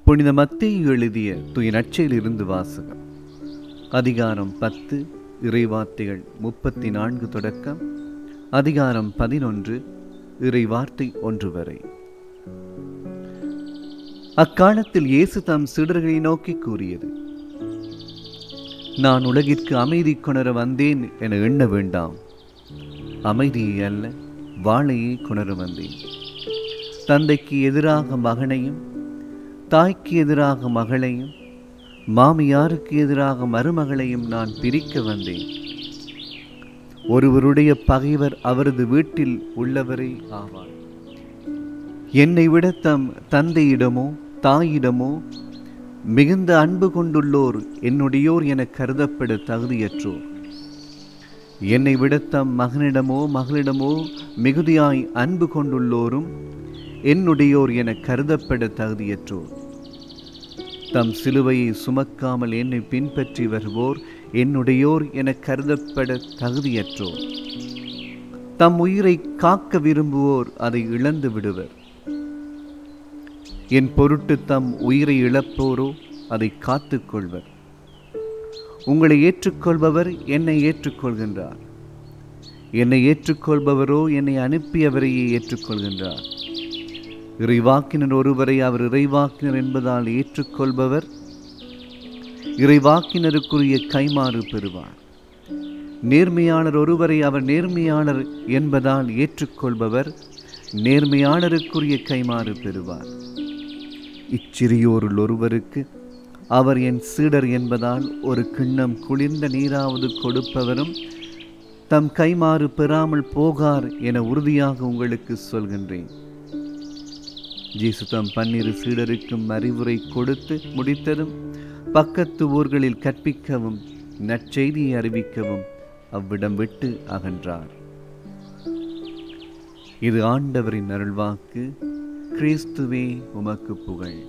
புனித மத்தேயு எழுதிய தூய நற்செய்தியிலிருந்து வாசகம். அதிகாரம் 10 இறைவார்த்தைகள் 34 தொடக்கம் அதிகாரம் 11 இறைவார்த்தை 1 வரை. அக்காலத்தில் இயேசு தம் சீடர்களை நோக்கி கூறியது: நான் உலகிற்கு அமைதி கொணர வந்தேன் என எண்ண வேண்டாம். அமைதியை அல்ல, வாளையை கொணர வந்தேன். தந்தைக்கு எதிராக மகனையும், தாய்க்கு எதிராக மகளையும், மாமியாருக்கு எதிராக மருமகளையும் நான் பிரிக்க வந்தேன். ஒருவருடைய பகைவர் அவரது வீட்டில் உள்ளவரே ஆவார். என்னை விட தம் தந்தையிடமோ தாயிடமோ மிகுந்த அன்பு கொண்டுள்ளோர் என்னுடையோர் என கருதப்பட தகுதியற்றோர். என்னை விட தம் மகனிடமோ மகளிடமோ மிகுதியாய் அன்பு கொண்டுள்ளோரும் என்னுடையோர் என கருதப்பட தகுதியற்றோர். தம் சிலுவையை சுமக்காமல் என்னை பின்பற்றி வருவோர் என்னுடையோர் என கருதப்பட தகுதியற்றோர். தம் உயிரை காக்க விரும்புவோர் அதை இழந்து விடுவர். என் பொருட்டு தம் உயிரை இழப்போரோ அதை காத்துக் கொள்வர். உங்களை ஏற்றுக்கொள்பவர் என்னை ஏற்றுக்கொள்கின்றார். என்னை ஏற்றுக்கொள்பவரோ என்னை அனுப்பியவரையே ஏற்றுக்கொள்கின்றார். இறைவாக்கினர் ஒருவரை அவர் இறைவாக்கினர் என்பதால் ஏற்றுக்கொள்பவர் இறைவாக்கினருக்குரிய கைமாறு பெறுவார். நேர்மையாளர் ஒருவரை அவர் நேர்மையாளர் என்பதால் ஏற்றுக்கொள்பவர் நேர்மையாளருக்குரிய கைமாறு பெறுவார். இச்சிறியோருள் ஒருவருக்கு அவர் என் சீடர் என்பதால் ஒரு கிண்ணம் குளிர்ந்த நீராவது கொடுப்பவரும் தம் கைமாறு பெறாமல் போகார் என உறுதியாக உங்களுக்கு சொல்கின்றேன். இயேசு தம் 12 சீடருக்கும் அறிவுரை கொடுத்து முடித்ததும் பக்கத்து ஊர்களில் கற்பிக்கவும் நற்செய்தியை அறிவிக்கவும் அவ்விடம் விட்டு அகன்றார். இது ஆண்டவரின் அருள்வாக்கு. கிறிஸ்துவே உமக்கு புகழ்.